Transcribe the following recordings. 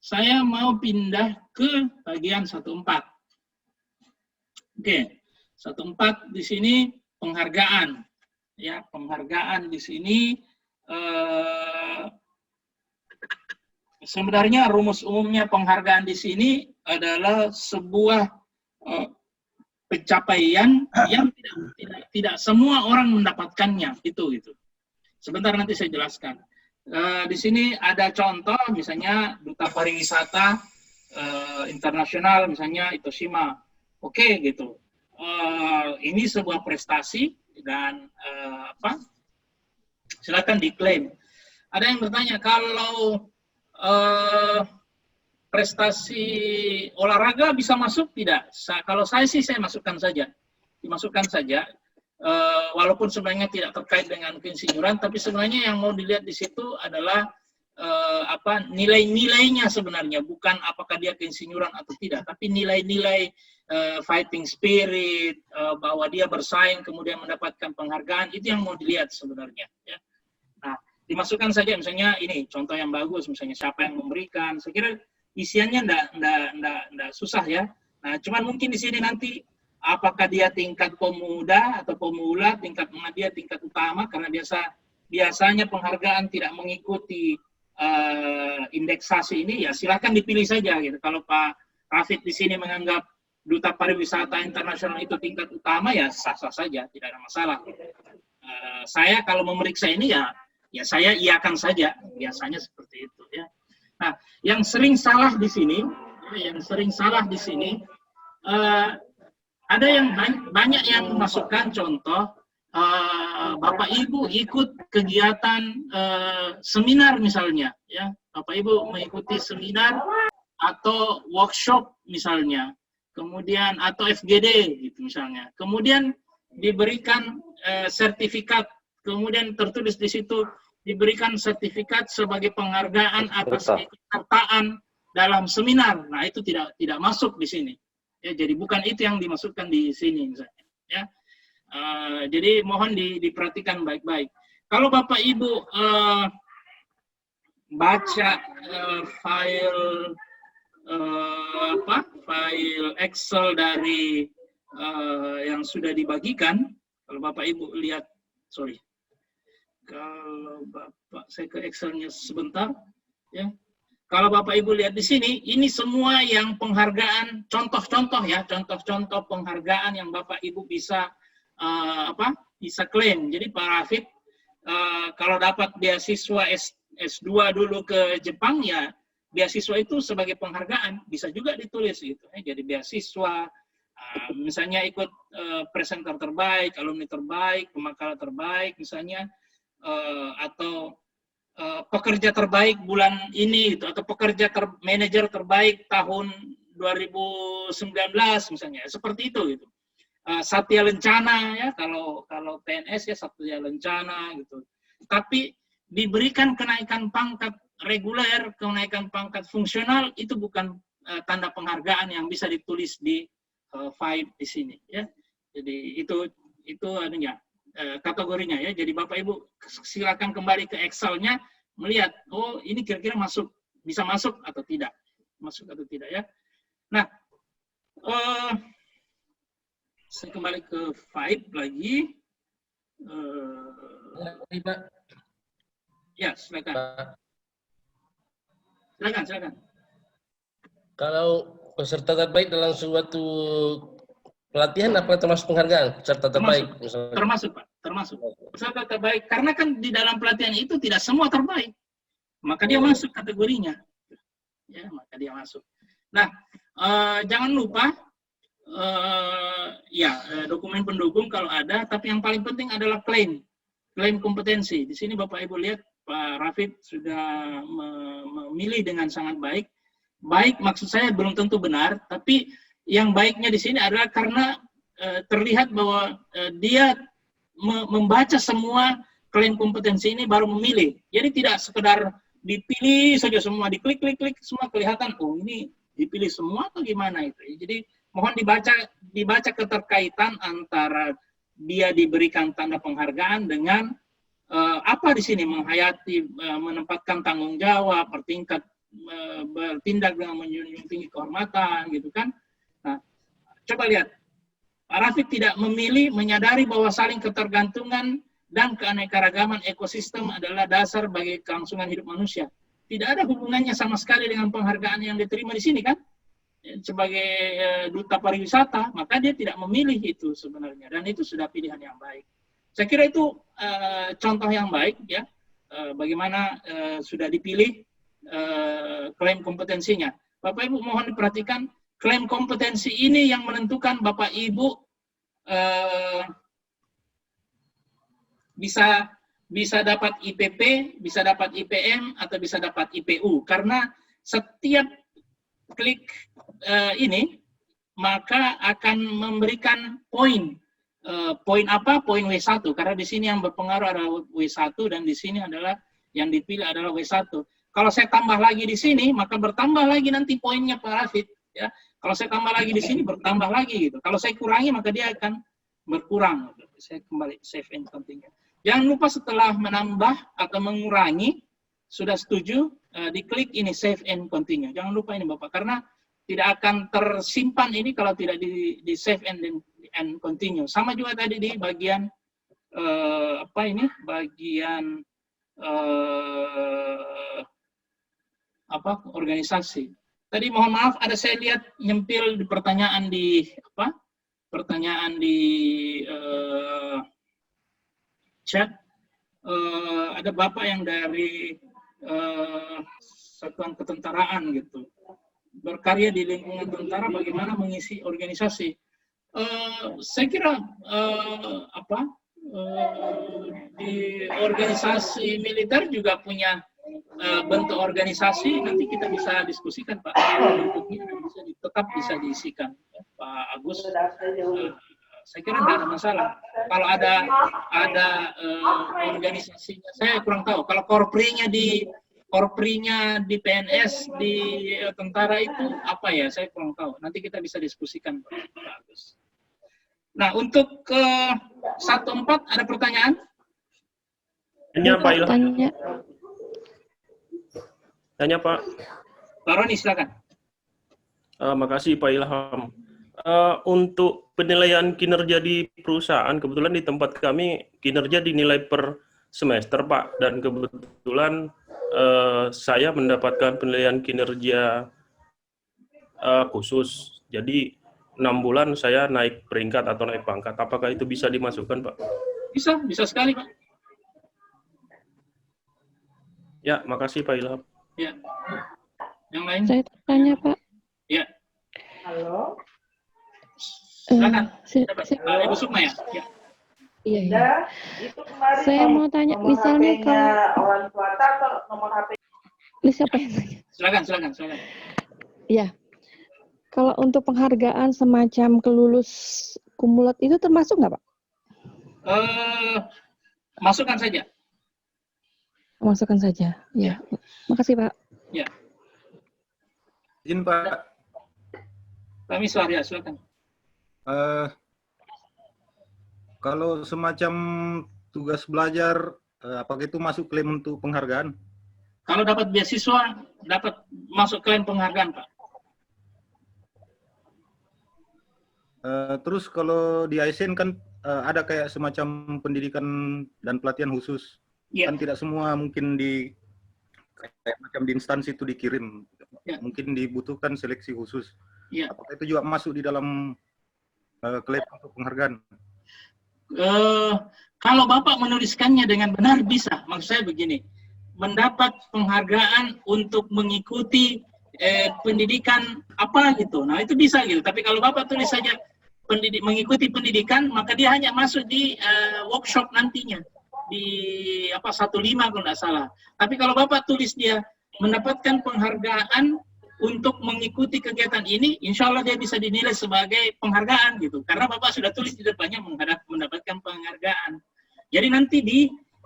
saya mau pindah ke bagian 14. Oke, 14 di sini penghargaan. Ya, penghargaan di sini sebenarnya rumus umumnya penghargaan di sini adalah sebuah pencapaian yang tidak semua orang mendapatkannya. Itu. Sebentar nanti saya jelaskan. Di sini ada contoh, misalnya Duta Pariwisata Internasional, misalnya Itoshima. Oke, gitu. Ini sebuah prestasi dan silakan diklaim. Ada yang bertanya, kalau prestasi olahraga bisa masuk tidak? Kalau saya sih saya masukkan saja, dimasukkan saja. Walaupun sebenarnya tidak terkait dengan keinsinyuran, tapi sebenarnya yang mau dilihat di situ adalah nilai-nilainya sebenarnya, bukan apakah dia keinsinyuran atau tidak, tapi nilai-nilai fighting spirit, bahwa dia bersaing kemudian mendapatkan penghargaan, itu yang mau dilihat sebenarnya. Ya. Nah, dimasukkan saja misalnya ini contoh yang bagus, misalnya siapa yang memberikan. Saya kira isiannya enggak susah ya. Nah, cuman mungkin di sini nanti apakah dia tingkat pemuda atau pemula, tingkat dia tingkat utama, karena biasanya penghargaan tidak mengikuti indeksasi ini, ya silakan dipilih saja gitu. Kalau Pak Rafid di sini menganggap Duta Pariwisata Internasional itu tingkat utama, ya sah-sah saja, tidak ada masalah. Saya kalau memeriksa ini ya saya iakan saja, biasanya seperti itu ya. Nah, yang sering salah di sini, ada yang banyak yang memasukkan contoh Bapak Ibu ikut kegiatan seminar misalnya, ya Bapak Ibu mengikuti seminar atau workshop misalnya, kemudian atau FGD gitu misalnya, kemudian diberikan sertifikat, kemudian tertulis di situ diberikan sertifikat sebagai penghargaan atas keikutsertaan dalam seminar. Nah, itu tidak masuk di sini. Ya, jadi bukan itu yang dimasukkan di sini misalnya. Ya, jadi mohon diperhatikan baik-baik. Kalau Bapak Ibu baca file file Excel dari yang sudah dibagikan, kalau Bapak Ibu lihat, kalau Bapak, saya ke Excelnya sebentar, ya. Kalau Bapak Ibu lihat di sini, ini semua yang penghargaan, contoh-contoh ya, contoh-contoh penghargaan yang Bapak Ibu bisa bisa klaim. Jadi Pak Rafid kalau dapat beasiswa S2 dulu ke Jepang, ya beasiswa itu sebagai penghargaan, bisa juga ditulis gitu. Jadi beasiswa, misalnya ikut presenter terbaik, alumni terbaik, pemakaran terbaik misalnya, atau pekerja terbaik bulan ini gitu, atau pekerja manajer terbaik tahun 2019 misalnya, seperti itu gitu. Satya Lencana ya, kalau PNS ya Satya Lencana gitu. Tapi diberikan kenaikan pangkat reguler, kenaikan pangkat fungsional, itu bukan tanda penghargaan yang bisa ditulis di file di sini ya. Jadi itu anunya, kategorinya ya. Jadi Bapak Ibu silakan kembali ke Excel-nya, melihat oh ini kira-kira bisa masuk atau tidak. Masuk atau tidak ya. Nah, saya kembali ke file lagi. Ya, silakan. Silakan. Kalau peserta terbaik dalam suatu pelatihan, apa termasuk penghargaan peserta terbaik? Termasuk Pak, termasuk. Peserta terbaik, karena kan di dalam pelatihan itu tidak semua terbaik, maka dia masuk kategorinya. Ya, maka dia masuk. Nah, jangan lupa dokumen pendukung kalau ada, tapi yang paling penting adalah klaim kompetensi. Di sini Bapak Ibu lihat Pak Rafid sudah memilih dengan sangat baik. Baik maksud saya belum tentu benar, tapi yang baiknya di sini adalah karena terlihat bahwa dia membaca semua klaim kompetensi ini baru memilih. Jadi tidak sekedar dipilih saja semua, diklik semua kelihatan, oh ini dipilih semua atau gimana itu. Jadi mohon dibaca keterkaitan antara dia diberikan tanda penghargaan dengan apa di sini menghayati, menempatkan tanggung jawab, bertingkat bertindak dengan menjunjung tinggi kehormatan, gitu kan. Nah, coba lihat, Pak Rafiq tidak memilih menyadari bahwa saling ketergantungan dan keanekaragaman ekosistem adalah dasar bagi kelangsungan hidup manusia. Tidak ada hubungannya sama sekali dengan penghargaan yang diterima di sini kan, sebagai duta pariwisata, maka dia tidak memilih itu sebenarnya, dan itu sudah pilihan yang baik. Saya kira itu contoh yang baik ya, bagaimana sudah dipilih klaim kompetensinya. Bapak Ibu mohon diperhatikan, klaim kompetensi ini yang menentukan Bapak Ibu bisa dapat IPP, bisa dapat IPM, atau bisa dapat IPU. Karena setiap klik ini maka akan memberikan poin. Poin apa? Poin W1. Karena di sini yang berpengaruh adalah W1 dan di sini adalah yang dipilih adalah W1. Kalau saya tambah lagi di sini, maka bertambah lagi nanti poinnya Pak Rafid. Ya. Kalau saya tambah lagi di sini, bertambah lagi gitu. Kalau saya kurangi, maka dia akan berkurang. Saya kembali save and continue. Jangan lupa setelah menambah atau mengurangi, sudah setuju, diklik ini save and continue. Jangan lupa ini Bapak, karena tidak akan tersimpan ini kalau tidak di save and continue. Sama juga tadi di bagian bagian organisasi. Tadi mohon maaf, ada saya lihat nyempil di pertanyaan di chat. Ada Bapak yang dari Satuan Ketentaraan gitu, berkarya di lingkungan tentara, bagaimana mengisi organisasi. Saya kira di organisasi militer juga punya bentuk organisasi, nanti kita bisa diskusikan Pak, bentuknya tetap bisa diisikan ya, Pak Agus. Saya kira tidak ada masalah. Kalau ada organisasinya, saya kurang tahu. Kalau korprinya di PNS, di tentara itu apa ya? Saya kurang tahu. Nanti kita bisa diskusikan Pak Agus. Nah, untuk ke 14 ada pertanyaan? Tanya Pak Ilham. Tanya Pak. Pak Roni, silakan. Makasih Pak Ilham. Untuk penilaian kinerja di perusahaan, kebetulan di tempat kami kinerja dinilai per semester Pak, dan kebetulan saya mendapatkan penilaian kinerja khusus. Jadi 6 bulan saya naik peringkat atau naik pangkat. Apakah itu bisa dimasukkan Pak? Bisa sekali Pak. Ya, makasih Pak Ilham. Ya. Yang lain? Saya tanya Pak. Ya. Halo. Silakan. Ibu Sukma ya? Ya. Iya, iya. Itu kemarin Saya mau tanya, misalnya kalau orang tua atau nomor HP. ini siapa yang tanya? Silakan. Iya. Kalau untuk penghargaan semacam kelulus kumulat itu termasuk nggak Pak? Masukkan saja. Masukkan saja. Ya. Makasih Pak. Ya. Izin Pak. Kami Suarya, silakan. Kalau semacam tugas belajar, apakah itu masuk klaim untuk penghargaan? Kalau dapat beasiswa, dapat masuk klaim penghargaan, Pak. Terus kalau di ASN kan ada kayak semacam pendidikan dan pelatihan khusus. Ya. Kan tidak semua mungkin kayak macam di instansi itu dikirim. Ya. Mungkin dibutuhkan seleksi khusus. Ya. Apakah itu juga masuk di dalam klaim untuk penghargaan? Kalau Bapak menuliskannya dengan benar bisa. Maksud saya begini, mendapat penghargaan untuk mengikuti pendidikan apa gitu. Nah itu bisa gitu. Tapi kalau Bapak tulis saja mengikuti pendidikan, maka dia hanya masuk di workshop nantinya di 15 kalau tidak salah. Tapi kalau Bapak tulis dia mendapatkan penghargaan untuk mengikuti kegiatan ini, insya Allah dia bisa dinilai sebagai penghargaan gitu. Karena Bapak sudah tulis di depannya mendapatkan penghargaan. Jadi nanti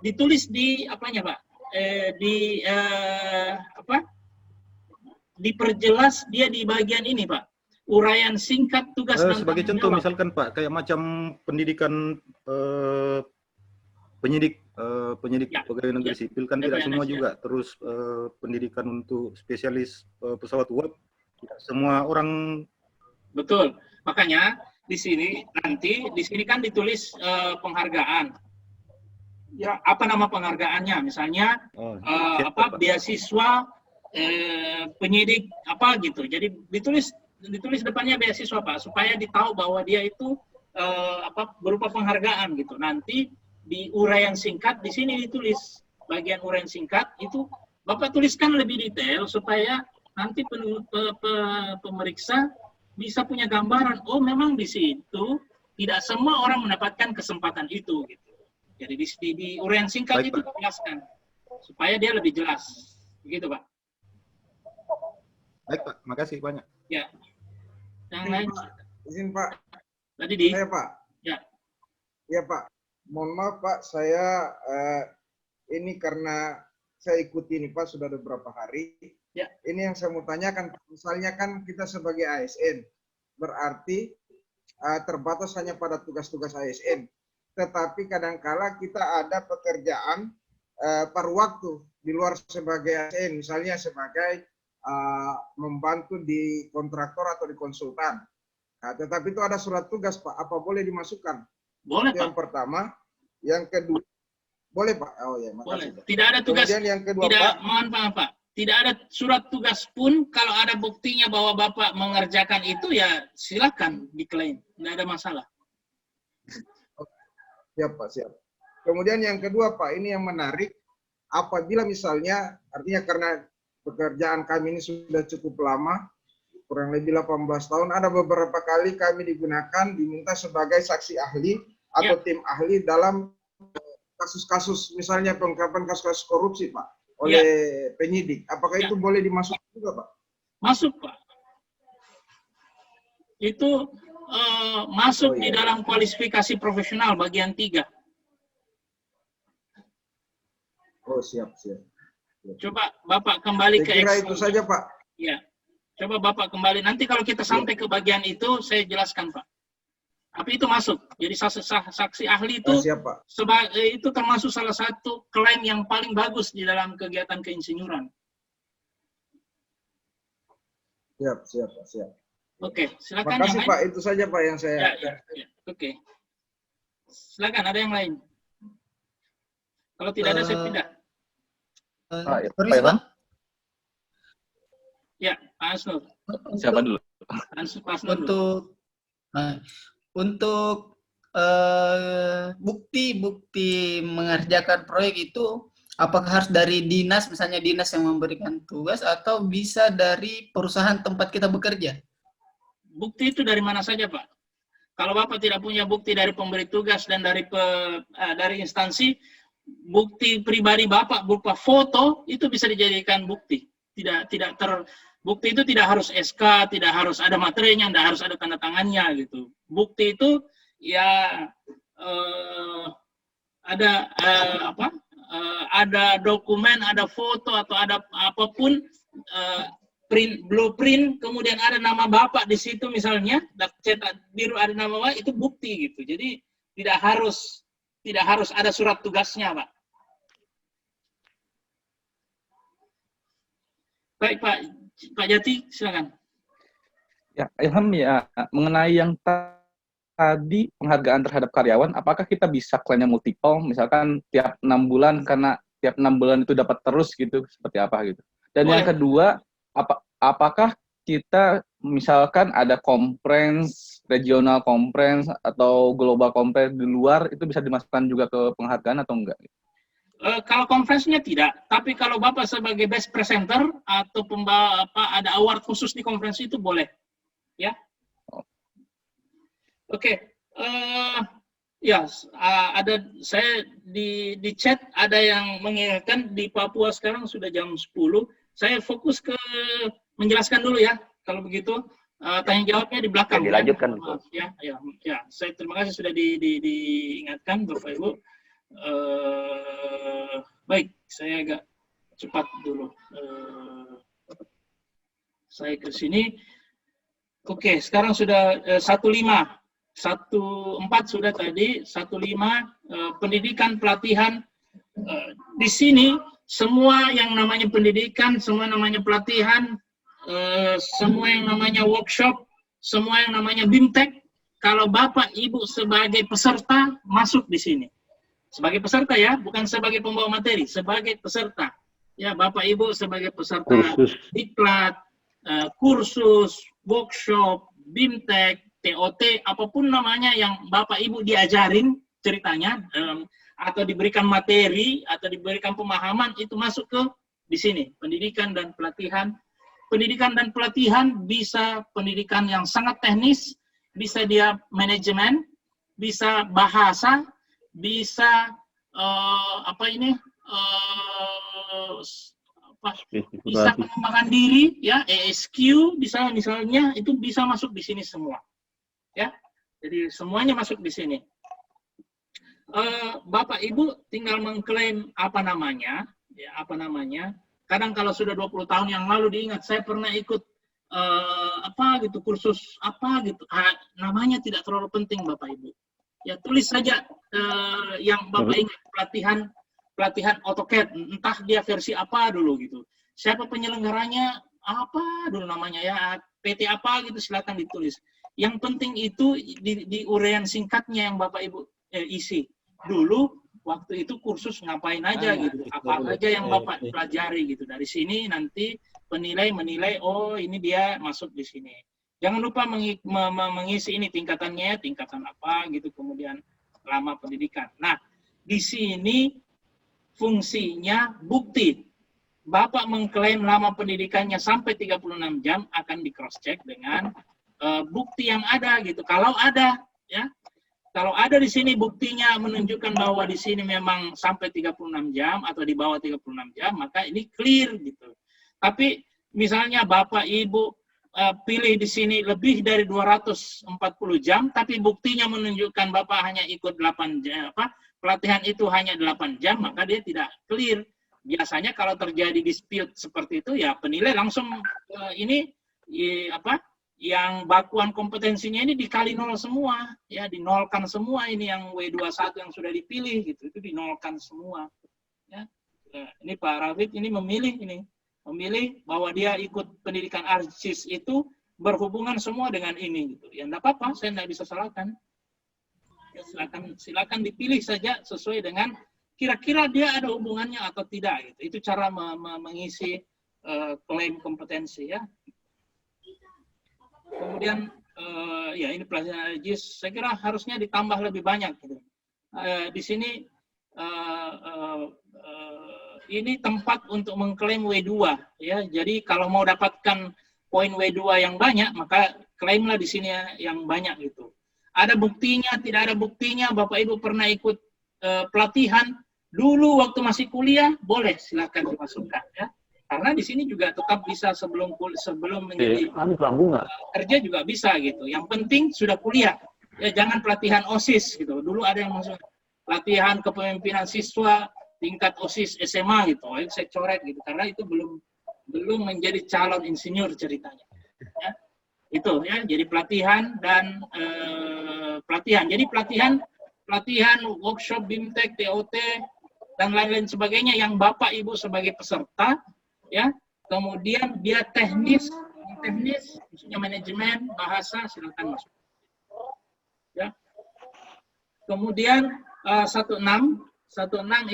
ditulis di apanya Pak? Diperjelas dia di bagian ini Pak. Uraian singkat tugas dan sebagai tanggung contoh jawab. Misalkan Pak, kayak macam pendidikan penyidik Ya, pegawai negeri ya. sipil kan tidak PNS, semua ya. juga. Terus pendidikan untuk spesialis pesawat uap tidak semua orang. Betul. Makanya di sini kan ditulis penghargaan. Ya, apa nama penghargaannya? Misalnya Siapa, Pak? beasiswa penyidik apa gitu. Jadi ditulis depannya beasiswa, Pak, supaya ditahu bahwa dia itu berupa penghargaan gitu. Nanti di uraian singkat di sini ditulis bagian uraian singkat itu Bapak tuliskan lebih detail supaya nanti pemeriksa bisa punya gambaran. Oh, memang di situ tidak semua orang mendapatkan kesempatan itu gitu. Jadi di uraian singkat Baik, itu Pak. dijelaskan supaya dia lebih jelas. Begitu, Pak. Baik, Pak. Makasih banyak. Ya. Yang lain Izin Pak, tadi di saya Pak. ya. Ya Pak, mohon maaf Pak, saya ini karena saya ikuti ini Pak sudah ada beberapa hari. Ya. Ini yang saya mau tanyakan, misalnya kan kita sebagai ASN, berarti terbatas hanya pada tugas-tugas ASN. Tetapi kadangkala kita ada pekerjaan paruh waktu di luar sebagai ASN, misalnya sebagai membantu di kontraktor atau di konsultan. Nah, tetapi itu ada surat tugas Pak, apa boleh dimasukkan? Boleh, Yang Pak. pertama, yang kedua, boleh Pak? Oh ya, makasih. Boleh. Pak. Tidak ada tugas. Kemudian yang kedua Tidak, Pak, mohon Pak. Tidak ada surat tugas pun, kalau ada buktinya bahwa Bapak mengerjakan itu, ya silakan diklaim. Tidak ada masalah. siap Pak, siap. Kemudian yang kedua Pak, ini yang menarik, apabila misalnya, artinya karena pekerjaan kami ini sudah cukup lama, kurang lebih 18 tahun, ada beberapa kali kami digunakan, diminta sebagai saksi ahli atau tim ahli dalam kasus-kasus, misalnya pengungkapan kasus-kasus korupsi Pak, oleh penyidik. Apakah itu boleh dimasukkan juga Pak? Masuk, Pak. Itu masuk di dalam kualifikasi profesional bagian 3. Oh, siap, siap. Coba Bapak kembali ke Saya kira Excel. itu saja Pak. Ya. Coba Bapak kembali. Nanti kalau kita sampai ke bagian itu, saya jelaskan, Pak. Tapi itu masuk. Jadi saksi ahli itu Siap Pak. itu termasuk salah satu klaim yang paling bagus di dalam kegiatan keinsinyuran. Siap, siap Pak, siap. Oke, silakan Makasih yang Pak, lain. itu saja Pak yang saya... Ya. Oke. Silakan, ada yang lain. Kalau tidak ada, saya pindah. Pak Ilham? Ya, Pak Asnur. Siapa dulu? Pak Asnur dulu. Untuk bukti mengerjakan proyek itu apakah harus dari dinas, misalnya dinas yang memberikan tugas, atau bisa dari perusahaan tempat kita bekerja? Bukti itu dari mana saja, Pak? Kalau Bapak tidak punya bukti dari pemberi tugas dan dari instansi, bukti pribadi Bapak berupa foto itu bisa dijadikan bukti. Bukti itu tidak harus SK, tidak harus ada materinya, tidak harus ada tanda tangannya gitu. Bukti itu ya ada dokumen, ada foto atau ada apapun, blueprint, kemudian ada nama Bapak di situ misalnya, cetak biru ada nama Bapak, itu bukti gitu. Jadi tidak harus ada surat tugasnya, Pak. Baik, Pak Jati, silakan. Ya, Ilham, ya, mengenai yang tadi penghargaan terhadap karyawan, apakah kita bisa klaimnya multiple, misalkan tiap 6 bulan, karena tiap 6 bulan itu dapat terus gitu, seperti apa gitu. Dan yang kedua, apakah kita misalkan ada conference, regional conference, atau global conference di luar, itu bisa dimasukkan juga ke penghargaan atau enggak? Kalau conference-nya tidak, tapi kalau Bapak sebagai best presenter atau ada award khusus di conference itu boleh. Ya. Oke. Ya, ada saya di chat ada yang mengingatkan di Papua sekarang sudah jam 10. Saya fokus ke menjelaskan dulu ya. Kalau begitu tanya jawabnya di belakang. Dilanjutkan. Ya. Saya terima kasih sudah diingatkan Bapak Ibu. Baik, saya agak cepat dulu. Saya ke sini. Oke, sekarang sudah 15. 14 sudah tadi, 15 pendidikan pelatihan. Di sini semua yang namanya pendidikan, semua namanya pelatihan, semua yang namanya workshop, semua yang namanya BIMTEK, kalau Bapak Ibu sebagai peserta masuk di sini. Sebagai peserta ya, bukan sebagai pembawa materi, sebagai peserta. Ya, Bapak Ibu sebagai peserta diklat, kursus, workshop, BIMTEK, TOT, apapun namanya yang Bapak Ibu diajarin ceritanya, atau diberikan materi, atau diberikan pemahaman, itu masuk ke di sini, pendidikan dan pelatihan. Pendidikan dan pelatihan bisa pendidikan yang sangat teknis, bisa dia manajemen, bisa bahasa, bisa bisa pengembangan diri, ya, ESQ, misalnya itu bisa masuk di sini semua. Ya, jadi semuanya masuk di sini. Bapak Ibu tinggal mengklaim apa namanya, ya, apa namanya. Kadang kalau sudah 20 tahun yang lalu diingat, saya pernah ikut kursus apa gitu. Namanya tidak terlalu penting Bapak Ibu. Ya, tulis saja yang Bapak ingat, pelatihan AutoCAD, entah dia versi apa dulu gitu. Siapa penyelenggaranya, apa dulu namanya ya, PT apa gitu, silakan ditulis. Yang penting itu di uraian singkatnya yang Bapak Ibu isi. Dulu waktu itu kursus ngapain aja gitu, apa aja yang Bapak pelajari gitu. Dari sini nanti penilai menilai, oh ini dia masuk di sini. Jangan lupa mengisi ini tingkatannya, tingkatan apa gitu, kemudian lama pendidikan. Nah, di sini fungsinya bukti. Bapak mengklaim lama pendidikannya sampai 36 jam akan di cross check dengan bukti yang ada gitu. Kalau ada, ya. Kalau ada di sini buktinya menunjukkan bahwa di sini memang sampai 36 jam atau di bawah 36 jam, maka ini clear gitu. Tapi misalnya Bapak Ibu pilih di sini lebih dari 240 jam, tapi buktinya menunjukkan Bapak hanya ikut 8 jam, pelatihan itu hanya 8 jam, maka dia tidak clear. Biasanya kalau terjadi dispute seperti itu, ya penilai langsung yang bakuan kompetensinya ini dikali 0 semua, ya dinolkan semua ini yang W21 yang sudah dipilih gitu, itu dinolkan semua. Ya. Ini Pak Rafiq ini memilih bahwa dia ikut pendidikan ARSIS itu berhubungan semua dengan ini gitu. Ya enggak apa-apa, saya enggak bisa salahkan. Ya, silakan dipilih saja sesuai dengan kira-kira dia ada hubungannya atau tidak gitu. Itu cara mengisi klaim kompetensi ya. Kemudian ya ini pelajaran ARSIS saya kira harusnya ditambah lebih banyak gitu. Di sini ini tempat untuk mengklaim W2 ya. Jadi kalau mau dapatkan poin W2 yang banyak, maka klaimlah di sini yang banyak gitu. Ada buktinya, tidak ada buktinya, Bapak Ibu pernah ikut pelatihan dulu waktu masih kuliah, boleh silakan dimasukkan ya. Karena di sini juga tetap bisa sebelum menjadi kerja juga bisa gitu. Yang penting sudah kuliah. Ya jangan pelatihan OSIS gitu. Dulu ada yang masuk pelatihan kepemimpinan siswa tingkat OSIS SMA gitu. Itu saya coret gitu karena itu belum menjadi calon insinyur ceritanya. Ya. Itu ya. Jadi pelatihan dan pelatihan. Jadi pelatihan workshop BIMTEK, TOT dan lain-lain sebagainya yang Bapak Ibu sebagai peserta ya, kemudian dia teknis, maksudnya manajemen, bahasa, silakan masuk. Ya. Kemudian 16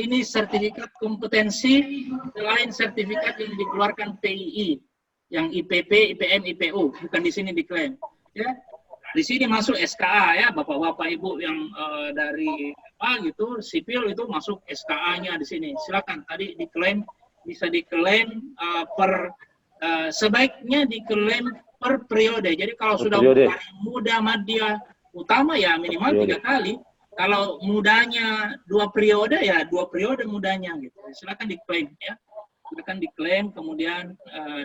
ini sertifikat kompetensi selain sertifikat yang dikeluarkan PII, yang IPP, IPM, IPU, bukan di sini diklaim. Ya. Di sini masuk SKA ya, Bapak-bapak Ibu yang dari sipil itu masuk SKA-nya di sini. Silakan tadi diklaim. Bisa diklaim sebaiknya diklaim per periode. Jadi kalau sudah muda, madya, utama ya minimal 3 kali. Kalau mudanya 2 periode ya 2 periode mudanya gitu. Silakan diklaim ya. Silakan diklaim kemudian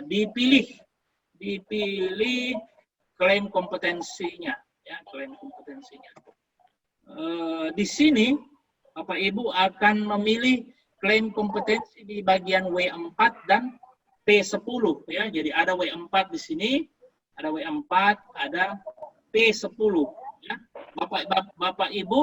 dipilih klaim kompetensinya ya, klaim kompetensinya. Di sini Bapak Ibu akan memilih klaim kompetensi di bagian W4 dan P10 ya. Jadi ada W4 di sini, ada W4, ada P10 ya. Bapak Ibu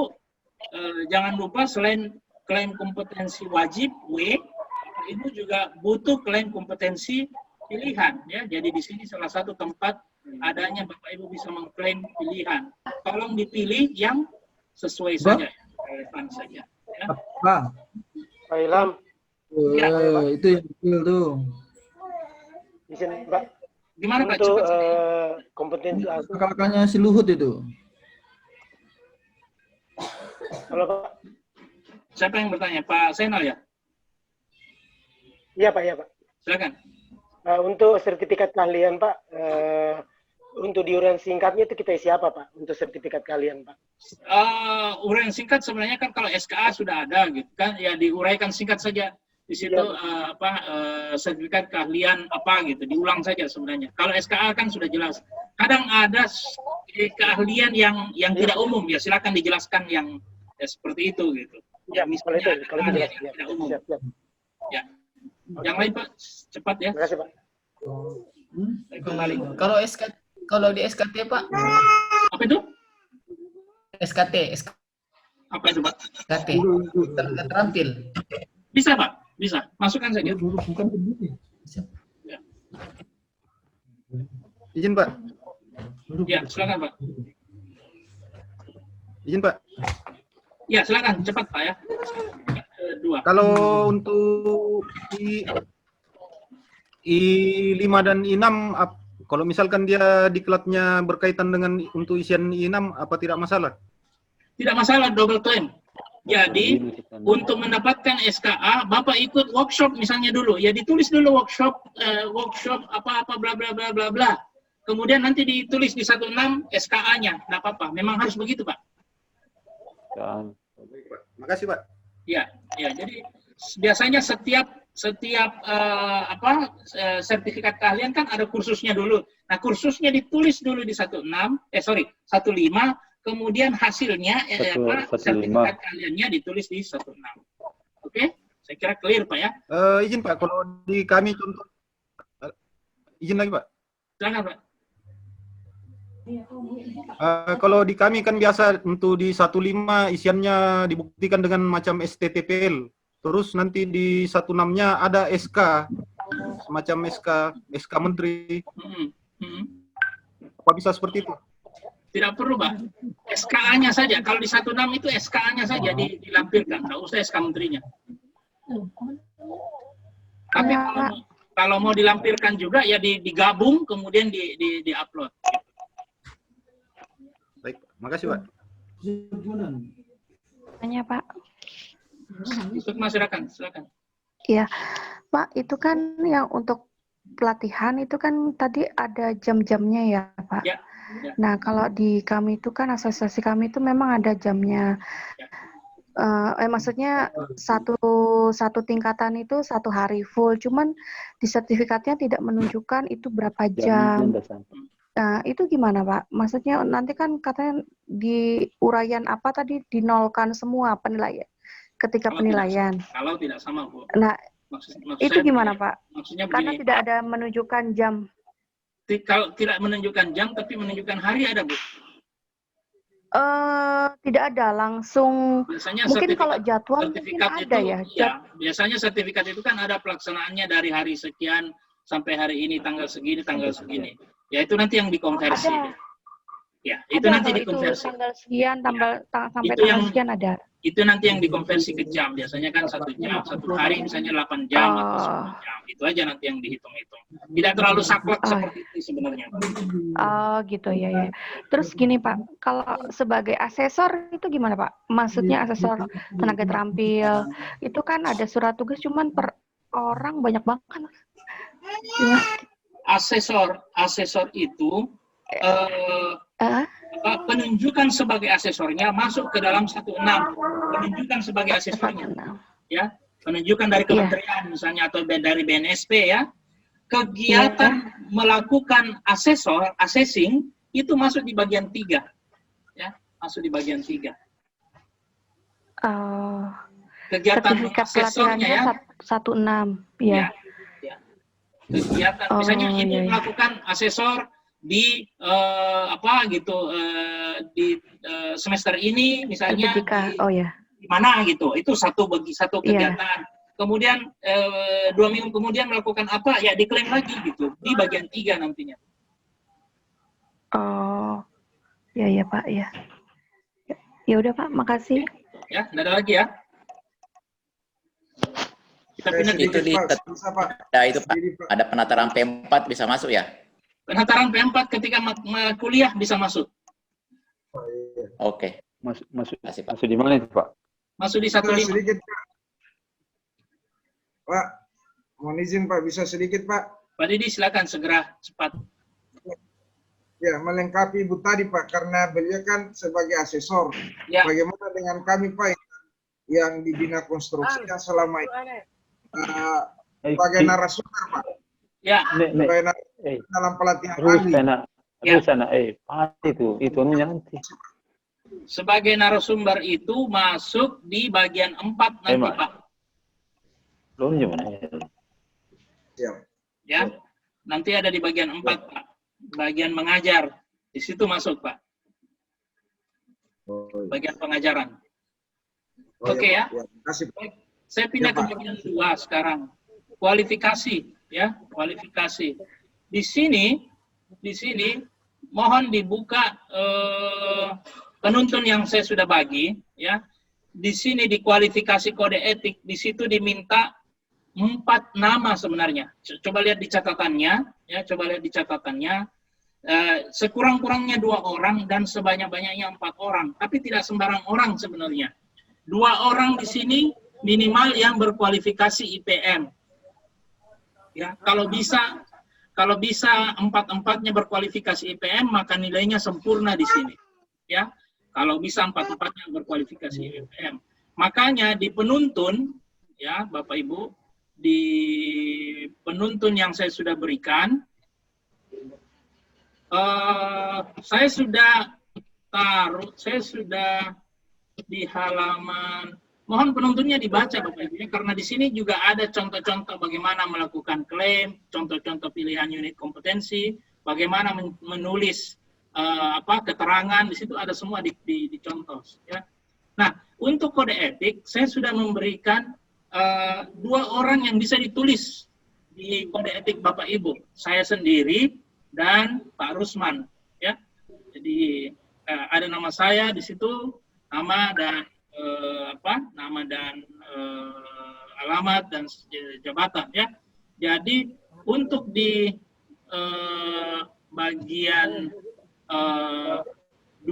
jangan lupa selain klaim kompetensi wajib W, Bapak Ibu juga butuh klaim kompetensi pilihan ya. Jadi di sini salah satu tempat adanya Bapak Ibu bisa mengklaim pilihan. Tolong dipilih yang sesuai saja, relevan saja. Ya. Pak Ilham. Ya. Itu yang kecil tuh. Izin, Pak. Gimana Pak? Untuk Cepat. kompetensi Kakaknya si Luhut itu. Halo Pak. Siapa yang bertanya? Pak Senal ya? Iya Pak, iya Pak. Silakan. Untuk sertifikat keahlian Pak, untuk diuraian singkatnya itu kita isi apa Pak? Untuk sertifikat keahlian Pak? Uraian singkat sebenarnya kan kalau SKA sudah ada gitu kan, ya diuraikan singkat saja. Di situ sertifikat keahlian apa gitu, diulang saja sebenarnya. Kalau SKA kan sudah jelas. Kadang ada keahlian yang tidak umum, ya silakan dijelaskan yang seperti itu gitu. Ya, kalau itu jelas. Tidak umum. Siap. Ya. Yang lain Pak, cepat ya. Terima kasih Pak. Kembali. Kalau di SKT Pak, Apa itu? SKT, Apa itu Pak? SKT, tenaga terampil. Bisa Pak, bisa. Masukkan saja. Bukan begini. Ya. Izin Pak. Ya, silakan Pak. Izin Pak. Ya, silakan cepat Pak ya. Dua. Kalau untuk I5 dan I6, kalau misalkan dia diklatnya berkaitan dengan untuk isian I6, apa tidak masalah? Tidak masalah double claim. Jadi untuk mendapatkan SKA, Bapak ikut workshop misalnya dulu, ya ditulis dulu workshop apa-apa bla bla bla bla bla. Kemudian nanti ditulis di 16 SKA-nya, tidak apa-apa. Memang harus begitu Pak. Makasih Pak. Ya, jadi biasanya setiap sertifikat keahlian kan ada kursusnya dulu. Nah, kursusnya ditulis dulu di 15, kemudian hasilnya sertifikat keahliannya ditulis di 16. Oke? Saya kira clear Pak ya. Izin Pak, kalau di kami contoh izin lagi Pak. Silakan Pak. Kalau di kami kan biasa untuk di 15 isiannya dibuktikan dengan macam STTPL. Terus nanti di 16-nya ada SK, semacam SK Menteri. Apa bisa seperti itu? Tidak perlu Pak. SKA-nya saja. Kalau di 16 itu SKA-nya saja dilampirkan. Tidak usah SK Menterinya. Tapi kalau mau dilampirkan juga ya digabung kemudian di-upload. Baik, makasih Pak. Tanya Pak. Untuk masyarakat, silakan. Iya, Pak, itu kan yang untuk pelatihan itu kan tadi ada jam-jamnya ya, Pak. Ya. Nah, kalau di kami itu kan asosiasi kami itu memang ada jamnya. Maksudnya satu tingkatan itu 1 hari full, cuman di sertifikatnya tidak menunjukkan itu berapa jam. Nah, itu gimana Pak? Maksudnya nanti kan katanya di uraian apa tadi dinolkan semua penilaian ketika penilaian. Kalau tidak sama Bu. Nah, maksud itu saya gimana begini, Pak? Maksudnya Karena begini, tidak ada menunjukkan jam. Kalau tidak menunjukkan jam tapi menunjukkan hari ada Bu. Tidak ada langsung. Biasanya Mungkin kalau jadwal mungkin sertifikat ada itu, ya. Biasanya sertifikat itu kan ada pelaksanaannya dari hari sekian sampai hari ini tanggal segini. Ya itu nanti yang dikonversi. Ada. Ya, itu Ada, nanti kalau dikonversi. Itu tanggal sekian, sampai Itu tanggal yang- sekian ada. Itu nanti yang dikonversi ke jam. Biasanya kan 1 jam, 1 hari misalnya 8 jam atau 10 jam. Itu aja nanti yang dihitung-hitung. Tidak terlalu saklek seperti itu sebenarnya. Oh gitu ya. Terus gini Pak, kalau sebagai asesor itu gimana Pak? Maksudnya asesor tenaga terampil itu kan ada surat tugas cuman per orang banyak banget kan? Asesor itu penunjukan sebagai asesornya masuk ke dalam 16. Penunjukan sebagai asesornya, ya, penunjukan dari kementerian misalnya atau dari BNSP ya. Kegiatan melakukan assessing itu masuk di bagian 3, ya, masuk di bagian 3. Kegiatan sertifikat asesornya ya. 16, ya. Kegiatan, misalnya ini melakukan asesor di apa gitu di semester ini misalnya LPJK. Oh ya. di mana gitu, itu satu Iya. kegiatan. Kemudian 2 minggu kemudian melakukan apa ya diklaim lagi gitu di bagian 3 nantinya. Oh, ya ya Pak, ya. Ya udah Pak, makasih. Ya, nggak ada lagi ya. Kita pindah Sedikit, Itu di Pak. Bisa, Pak. ada itu Pak. Sedikit, Pak. Ada penataran P4 bisa masuk ya? penataran P4 ketika kuliah bisa masuk. Oke. Masuk Kasih Pak. masuk di mana itu Pak? Masuk di Bisa 15. sedikit, Pak. Pak, mohon izin Pak, bisa sedikit Pak. Pak Didi silakan segera cepat. Ya, melengkapi Ibu tadi Pak, karena beliau kan sebagai asesor. Ya. Bagaimana dengan kami Pak yang di bina konstruksi yang selama ini sebagai narasumber Pak, Ya. sebagai narasumber dalam pelatihan Terus ahli. anak, Ya. terus anak, pasti itu anunya nanti. Sebagai narasumber itu masuk di bagian 4 nanti Mas. Pak. Belum gimana ya? Siap. Ya. Nanti ada di bagian 4 Pak. Bagian mengajar. Di situ masuk Pak. Bagian pengajaran. Oke ya. Terima kasih Pak. Saya pindah Ya, ke Pak. bagian 2 sekarang. Kualifikasi ya, kualifikasi. Di sini mohon dibuka penuntun yang saya sudah bagi ya. Di sini di kualifikasi kode etik, di situ diminta 4 nama sebenarnya. Coba lihat di catatannya ya, coba lihat di catatannya. Sekurang-kurangnya 2 orang dan sebanyak-banyaknya 4 orang, tapi tidak sembarang orang sebenarnya. 2 orang di sini minimal yang berkualifikasi IPM. Ya, kalau bisa 4-4-nya berkualifikasi IPM, maka nilainya sempurna di sini. Ya, kalau bisa 4-4-nya berkualifikasi IPM. Makanya di penuntun, ya Bapak Ibu, di penuntun yang saya sudah berikan, saya sudah di halaman. Mohon penuntunnya dibaca Bapak Ibu, karena di sini juga ada contoh-contoh bagaimana melakukan klaim, contoh-contoh pilihan unit kompetensi, bagaimana menulis keterangan, di situ ada semua dicontoh. Ya. Nah, untuk kode etik, saya sudah memberikan 2 orang yang bisa ditulis di kode etik Bapak Ibu, saya sendiri dan Pak Rusman. Ya, jadi ada nama saya di situ, nama dan alamat dan jabatan ya. Jadi untuk di bagian 21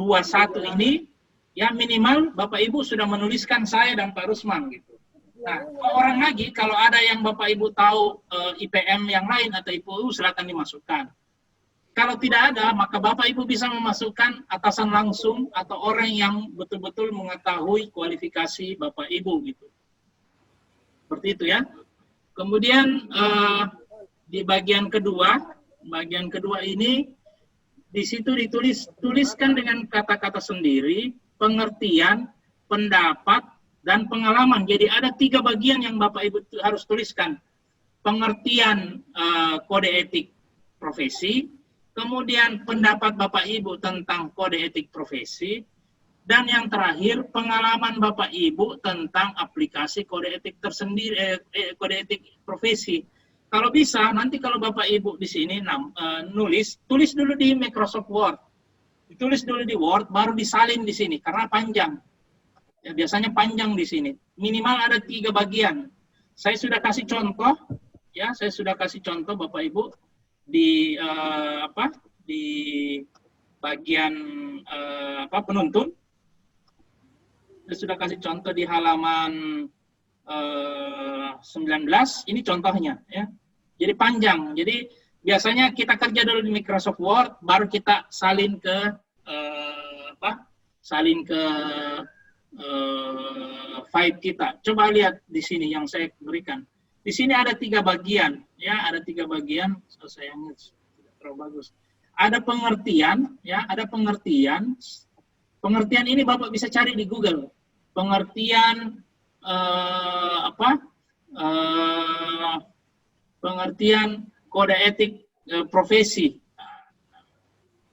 ini ya minimal Bapak Ibu sudah menuliskan saya dan Pak Rusman gitu. Nah, orang lagi kalau ada yang Bapak Ibu tahu IPM yang lain atau IPU silakan dimasukkan. Kalau tidak ada, maka Bapak Ibu bisa memasukkan atasan langsung atau orang yang betul-betul mengetahui kualifikasi Bapak Ibu gitu. Seperti itu ya. Kemudian di bagian kedua ini di situ tuliskan dengan kata-kata sendiri pengertian, pendapat, dan pengalaman. Jadi ada 3 bagian yang Bapak Ibu harus tuliskan. Pengertian kode etik profesi, kemudian pendapat Bapak Ibu tentang kode etik profesi, dan yang terakhir pengalaman Bapak Ibu tentang aplikasi kode etik tersendiri, kode etik profesi. Kalau bisa nanti kalau Bapak Ibu di sini tulis dulu di Microsoft Word, ditulis dulu di Word, baru disalin di sini karena panjang. Ya, biasanya panjang di sini. Minimal ada 3 bagian. Saya sudah kasih contoh, ya, saya sudah kasih contoh Bapak Ibu di di bagian penuntun. Saya sudah kasih contoh di halaman 19. Ini contohnya, ya. Jadi panjang. Jadi biasanya kita kerja dulu di Microsoft Word, baru kita salin ke file kita. Coba lihat di sini yang saya berikan. Di sini ada 3 bagian, ya, ada 3 bagian. Sayangnya tidak terlalu bagus. Ada pengertian, ya, ada pengertian. Pengertian ini Bapak bisa cari di Google. Pengertian pengertian kode etik profesi.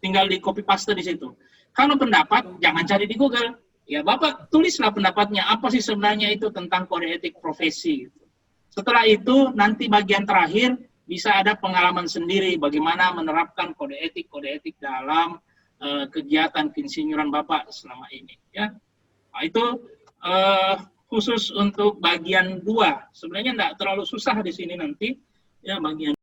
tinggal di copy paste di situ. Kalau pendapat, jangan cari di Google. Ya, Bapak tulislah pendapatnya, apa sih sebenarnya itu tentang kode etik profesi. Setelah itu, nanti bagian terakhir, bisa ada pengalaman sendiri bagaimana menerapkan kode etik dalam kegiatan keinsinyuran Bapak selama ini. Ya. Nah, itu khusus untuk bagian 2. Sebenarnya tidak terlalu susah di sini nanti. Ya, bagian